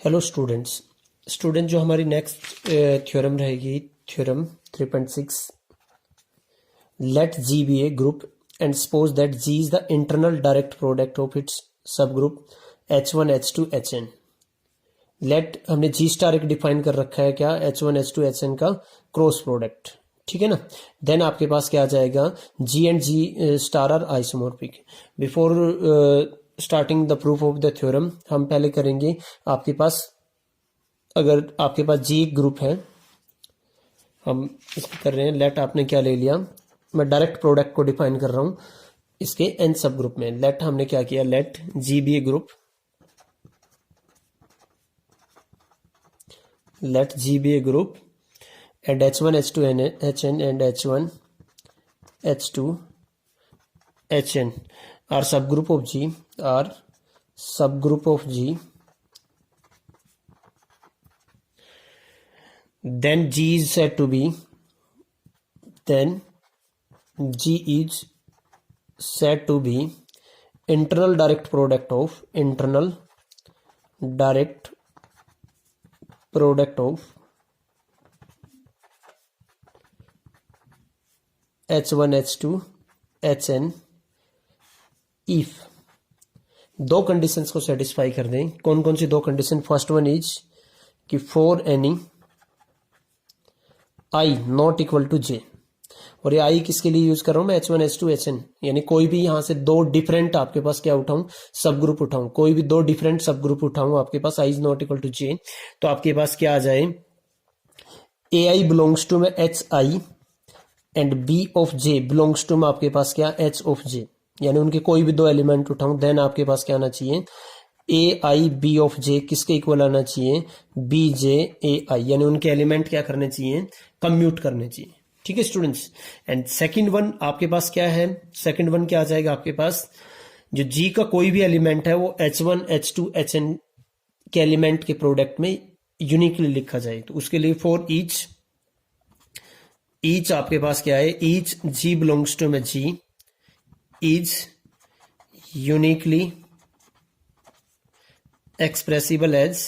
Hello student जो हमारी next theorem रहेगी theorem 3.6 let G be a group and suppose that G is the internal direct product of its subgroup H1 H2 HN। Let हमने G star एक define कर रखा है क्या H1 H2 HN का cross product, ठीक है ना। देन आपके पास क्या आ जाएगा G and G star are isomorphic. Before starting the proof of the theorem हम पहले करेंगे आपके पास अगर आपके पास जी ग्रुप है हम इसको कर रहे हैं लेट आपने क्या ले लिया मैं डायरेक्ट प्रोडक्ट को डिफाइन कर रहा हूं इसके एन सब ग्रुप में। लेट हमने क्या किया let G be a group let G be a group and H1 H2 HN and H1 H2 HN are subgroup of G are subgroup of G, then G is said to be then G is said to be internal direct product of H1 H2 HN if दो conditions को satisfy कर दें। कौन कौन सी दो condition? First one is कि for any I not equal to J, और ये आई किसके लिए यूज कर रहा हूं मैं H1 H2 HN, यानी कोई भी यहां से दो डिफरेंट आपके पास क्या उठाऊं सब ग्रुप उठाऊं, कोई भी दो डिफरेंट सब ग्रुप उठाऊं आपके पास I is not equal to J, तो आपके पास क्या आ जाए ए आई बिलोंग्स टू में H I and B of J belongs to में आपके पास क्या एच ऑफ जे, यानी उनके कोई भी दो एलिमेंट उठाऊं देन आपके पास क्या आना चाहिए ए आई बी ऑफ जे किसके इक्वल आना चाहिए बी जे ए आई, यानी उनके एलिमेंट क्या करने चाहिए कम्यूट करने चाहिए, ठीक है स्टूडेंट्स। एंड सेकंड वन आपके पास क्या है, सेकंड वन क्या आ जाएगा आपके पास जो जी का कोई भी एलिमेंट है वो H1 H2 HN के एलिमेंट के प्रोडक्ट में यूनिकली लिखा जाए, तो उसके लिए फॉर ईच आपके पास क्या है ईच जी बिलोंग्स टू में जी इज यूनिकली एक्सप्रेसिबल एज,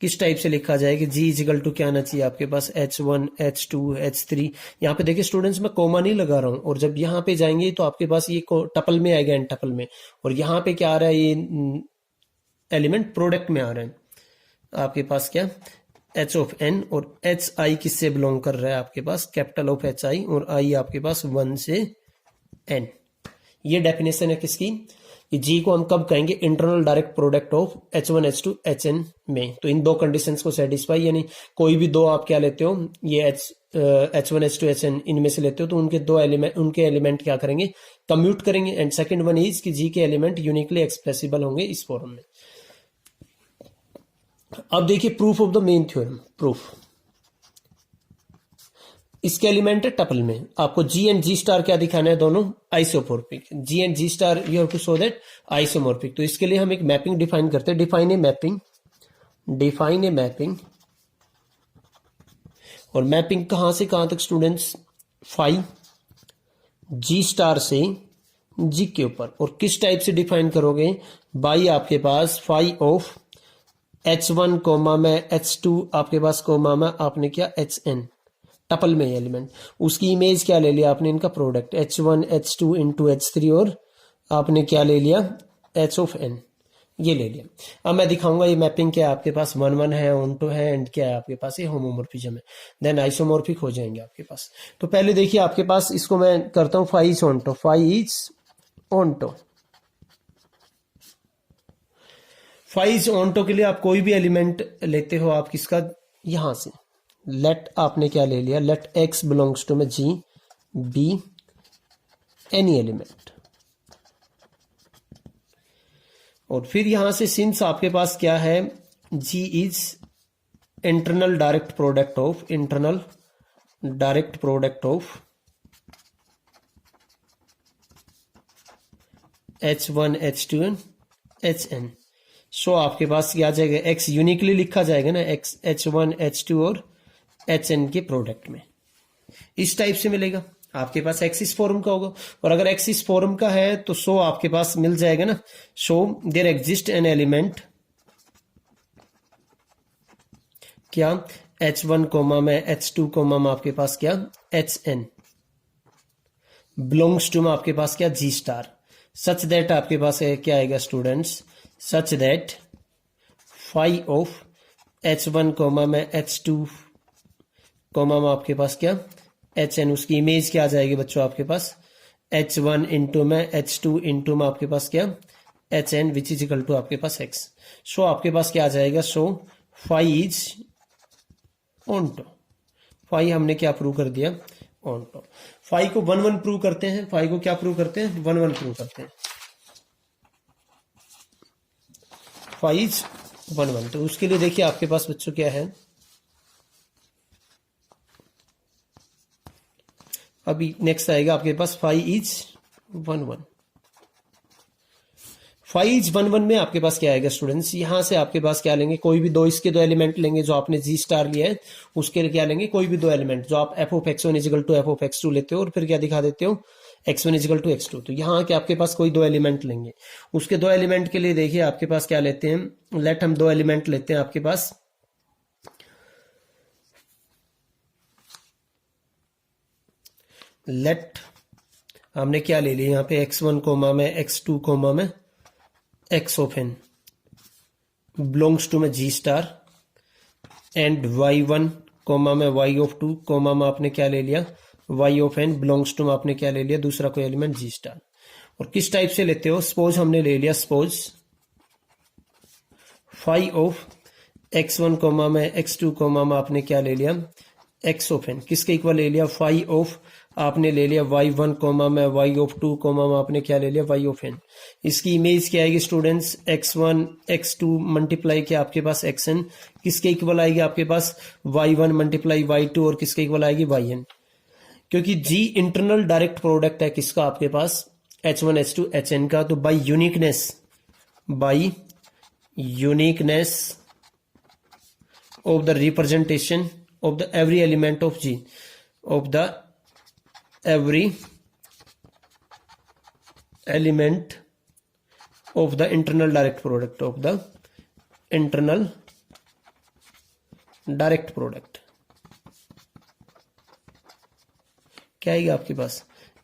किस टाइप से लिखा जाए कि जी इजिकल टू क्या आना चाहिए आपके पास H1 H2 H3। यहाँ पे देखिए स्टूडेंट्स मैं कोमा नहीं लगा रहा हूं, और जब यहाँ पे जाएंगे तो आपके पास ये टपल में आएगा एन टपल में, और यहाँ पे क्या आ रहा है ये एलिमेंट प्रोडक्ट में आ रहा है आपके पास क्या H ऑफ N, और एच आई किससे बिलोंग कर रहा है आपके पास कैपिटल ऑफ एच आई, और आई आपके पास 1 से N। ये डेफिनेशन है किसकी कि जी को हम कब कहेंगे internal direct product of H1 H2 HN में, तो इन दो कंडीशंस को सेटिस्फाई, यानी कोई भी दो आप क्या लेते हो ये H1 H2 HN इनमें से लेते हो तो उनके दो एलिमेंट उनके एलिमेंट क्या करेंगे कम्यूट करेंगे। एंड सेकंड वन इज कि जी के एलिमेंट यूनिकली एक्सप्रेसिबल होंगे इस फॉर्म में। अब देखिए proof of the main theorem. Proof इसके एलिमेंट है टपल में, आपको जी एंड जी स्टार क्या दिखाना है दोनों isomorphic, G and G star you have to show that isomorphic. तो इसके लिए हम एक मैपिंग डिफाइन करते हैं, डिफाइन ए मैपिंग, और मैपिंग कहां से कहां तक स्टूडेंट्स फाई जी स्टार से जी के ऊपर, और किस टाइप से डिफाइन करोगे बाई आपके पास फाई ऑफ H1 कोमा में H2 आपके पास कोमा में आपने क्या HN टपल में एलिमेंट, उसकी इमेज क्या ले लिया आपने इनका product H1 H2 into H3, और आपने क्या ले लिया H ऑफ N ये ले लिया। अब मैं दिखाऊंगा ये मैपिंग क्या है आपके पास 1 1 है ऑनटो है एंड क्या है आपके पास ये होमोमॉर्फिज्म है, देन आइसोमॉर्फिक हो जाएंगे आपके पास। तो पहले देखिए आपके पास इसको मैं करता हूं phi is onto, Faez onto के लिए आप कोई भी एलिमेंट लेते हो आप किसका यहां से लेट आपने क्या ले लिया लेट एक्स बिलोंग्स टू में जी बी एनी एलिमेंट, और फिर यहां से सिंस आपके पास क्या है G is internal direct product of H1 H2 HN। So आपके पास क्या आ जाएगा एक्स यूनिकली लिखा जाएगा ना एक्स H1 H2 और HN के प्रोडक्ट में, इस टाइप से मिलेगा। आपके पास एक्सिस फॉर्म का होगा, और अगर एक्सिस फॉर्म का है तो शो आपके पास मिल जाएगा ना, show their exist an element क्या H1 कोमा में H2 कोमा में आपके पास क्या HN बिलोंग्स टू में आपके पास क्या G स्टार, सच दैट आपके पास है क्या आएगा students, such that phi of H1 comma में H2 कोमा में आपके पास क्या HN, उसकी इमेज क्या आ जाएगी बच्चों आपके पास H1 इंटू में H2 इंटू में आपके पास क्या HN which is equal to आपके पास X। सो आपके पास क्या आ जाएगा, so phi is onto, phi हमने क्या प्रूव कर दिया ऑन टू। फाई को 1 1 प्रूव करते हैं, फाई को क्या प्रूव करते हैं 1 1 प्रूव करते हैं, फाई इज 1 1। तो उसके लिए देखिए आपके पास बच्चों क्या है, अभी नेक्स्ट आएगा आपके पास फाई इज 1 1। फाई इज 1 1 में आपके पास क्या आएगा स्टूडेंट्स, यहां से आपके पास क्या लेंगे, कोई भी दो इसके दो एलिमेंट लेंगे, जो आपने जी स्टार लिया है उसके लिए क्या लेंगे, कोई भी दो एलिमेंट, जो आप F of x1 is equal to F of x2 लेते हो और फिर क्या दिखा देते हो x1 इजिकल टू x2। तो यहाँ के आपके पास कोई दो एलिमेंट लेंगे, उसके दो एलिमेंट के लिए देखिए आपके पास क्या लेते हैं, लेट हम दो एलिमेंट लेते हैं आपके पास, लेट हमने क्या ले लिया यहाँ पे x1 कोमा में x2 कोमा में x of n belongs to में G star and y1 comma में y ऑफ 2 कोमा में आपने क्या ले लिया y of n belongs to में आपने क्या ले लिया दूसरा कोई एलिमेंट G स्टार। और किस टाइप से लेते हो, सपोज हमने ले लिया, suppose phi of x1 coma में x2 कोमा में आपने क्या ले लिया x ऑफ n, किसके इक्वल ले लिया, फाई ऑफ आपने ले लिया y1 कोमा में y ऑफ 2 कोमा में आपने क्या ले लिया y ऑफ n। इसकी इमेज क्या आएगी स्टूडेंट्स, x1 x2 मल्टीप्लाई क्या आपके पास xn, किसके इक्वल आएगी आपके पास y1 मल्टीप्लाई y2 और किसके इक्वल आएगी yn, क्योंकि g इंटरनल डायरेक्ट प्रोडक्ट है किसका आपके पास h1 h2 hn का। तो by uniqueness of the representation of the every element of g, of the every element of the internal direct product, of the internal direct product क्या आएगा आपके पास,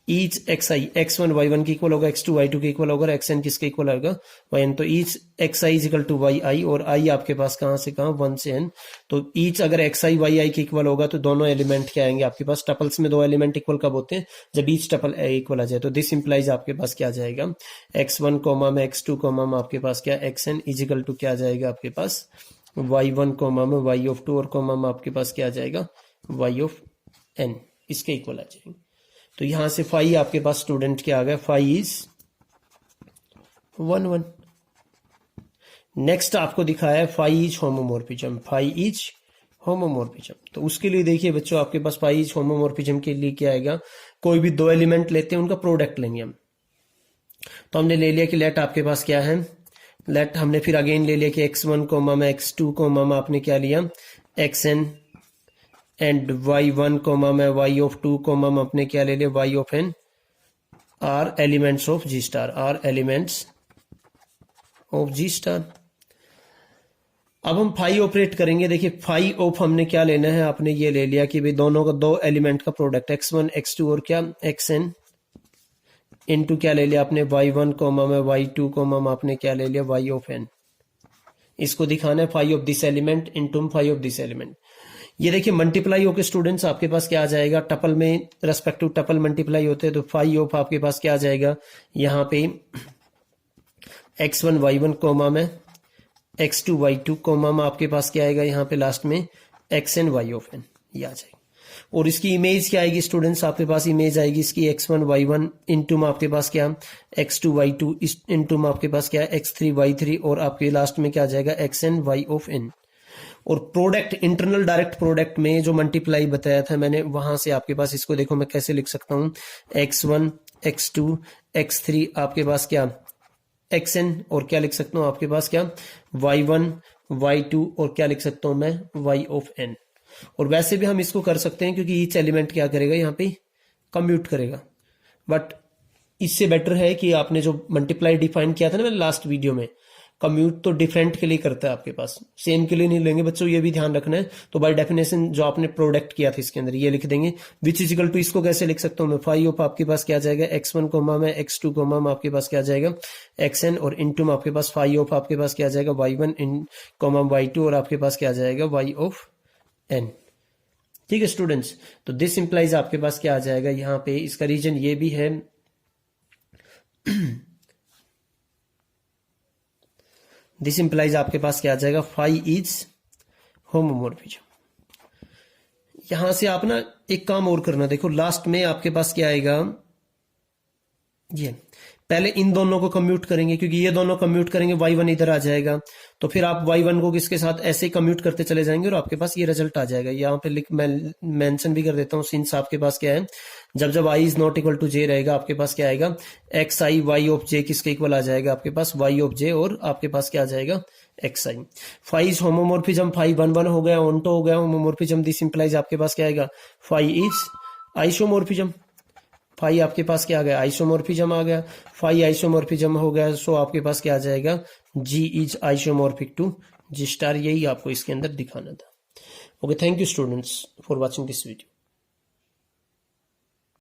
each X आई x1 y1 की equal होगा, x2 y2 की equal होगा, xn किसके equal होगा yn। तो each X I equal to Y I, और आई आपके पास कहां से कहां 1 से n। तो ईच अगर एक्स आई वाई आई की इक्वल होगा तो दोनों एलिमेंट क्या आएंगे आपके पास, टपल्स में दो एलिमेंट इक्वल कब होते हैं, जब ईच टपल इक्वल आ जाए। तो दिस इंप्लाइज आपके पास क्या आ जाएगा, x1 कोमा में x2 कोमा में आपके पास क्या xn इजिकल टू क्या आ जाएगा आपके पास y1 कोमा में y ऑफ 2 और कोमा में आपके पास क्या आ जाएगा y ऑफ n, इसके इक्वल आ जाएंगे। तो यहां से फाई आपके पास स्टूडेंट क्या आ गया, फाई इज 1 1। नेक्स्ट आपको दिखाया है phi is homomorphism, phi is homomorphism. तो उसके लिए देखिए बच्चों आपके पास फाई इज होमोमॉर्फिज्म के लिए क्या आएगा, कोई भी दो एलिमेंट लेते हैं उनका प्रोडक्ट लेंगे हम। तो हमने ले लिया कि लेट आपके पास क्या है, लेट हमने फिर अगेन ले लिया कि x1 कोमा में x2 कोमा में आपने क्या लिया xn एंड y1 कोमा में y ऑफ 2 कोमा में आपने क्या ले लिया y of n are elements of G star, are elements of G star. अब हम फाई ऑपरेट करेंगे, देखिए फाई ऑफ हमने क्या लेना है, आपने ये ले लिया कि भाई दोनों का दो एलिमेंट का प्रोडक्ट x1 x2 और क्या xn इनटू क्या ले लिया आपने y1 कोमा में y2 कोमा में आपने क्या ले लिया y ऑफ n। इसको दिखाना है phi of this element into phi of this element. ये देखिए मल्टीप्लाई होकर स्टूडेंट्स आपके पास क्या आ जाएगा, टपल में रेस्पेक्टिव टपल मल्टीप्लाई होते हैं, तो फाई ऑफ आपके पास क्या आ जाएगा यहाँ पे x1 y1 कोमा में x2 y2 कोमा में आपके पास क्या आएगा यहाँ पे लास्ट में xn y ऑफ n, ये आ जाएगा। और इसकी इमेज क्या आएगी स्टूडेंट्स, आपके पास इमेज आएगी इसकी x1 y1 इंटू में आपके पास क्या x2 y2 इंटू में आपके पास क्या x3 y3 और आपके लास्ट में क्या आ जाएगा xn y ऑफ n। और प्रोडक्ट इंटरनल डायरेक्ट प्रोडक्ट में जो मल्टीप्लाई बताया था मैंने, वहां से आपके पास इसको देखो मैं कैसे लिख सकता हूं, x1 x2 x3 आपके पास क्या xn और क्या लिख सकता हूं आपके पास क्या y1 y2 और क्या लिख सकता हूं मैं y ऑफ n। और वैसे भी हम इसको कर सकते हैं क्योंकि ईच एलिमेंट क्या करेगा यहाँ पे कम्यूट करेगा। बट इससे बेटर है कि आपने जो मल्टीप्लाई डिफाइन किया था ना मैंने लास्ट वीडियो में, कम्यूट तो डिफरेंट के लिए करता है आपके पास, सेम के लिए नहीं लेंगे बच्चों, ये भी ध्यान रखना है। तो बाय डेफिनेशन जो आपने प्रोडक्ट किया था इसके अंदर ये लिख देंगे, विच इज इक्वल टू, इसको कैसे लिख सकता हूं मैं, फाइव ऑफ आपके पास क्या आ जाएगा x1 कोमा में x2 कोमा में आपके पास क्या आ जाएगा xn, और इनटू में आपके पास फाइव ऑफ आपके पास क्या आ जाएगा y1 इन कोमा y2, और आपके पास क्या आ जाएगा y ऑफ n। ठीक है स्टूडेंट्स, तो दिस इंप्लाइज आपके पास क्या आ जाएगा यहाँ पे, इसका रीजन ये भी है दिस इंप्लाइज आपके पास क्या आ जाएगा, फाई इज होमोमोर्फिज्म। यहां से आप ना एक काम और करना, देखो लास्ट में आपके पास क्या आएगा, ये पहले इन दोनों को कम्यूट करेंगे, क्योंकि ये दोनों कम्यूट करेंगे y1 इधर आ जाएगा, तो फिर आप y1 को किसके साथ ऐसे कम्यूट करते चले जाएंगे और आपके पास ये रिजल्ट आ जाएगा। यहाँ पे मेंशन भी कर देता हूँ, सिंस आपके पास क्या है, जब जब i is not equal to j रहेगा आपके पास क्या आएगा, xi y ऑफ j किसके इक्वल आ जाएगा आपके पास y ऑफ j, और आपके पास क्या आ जाएगा xi। Phi is homomorphism, phi 1 1 हो गया, ऑन्टो हो गया होमोमोर्फिज्म, दिस इंप्लाइज आपके पास क्या आएगा, फाई इज आइसोमोर्फिज्म। फाई आपके पास क्या आ गया, आइसोमोर्फिज्म आ गया, फाई आइसोमोर्फिज्म हो गया, सो आपके पास क्या आ जाएगा, G is isomorphic to G star. यही आपको इसके अंदर दिखाना था। Okay, thank you students for watching this video.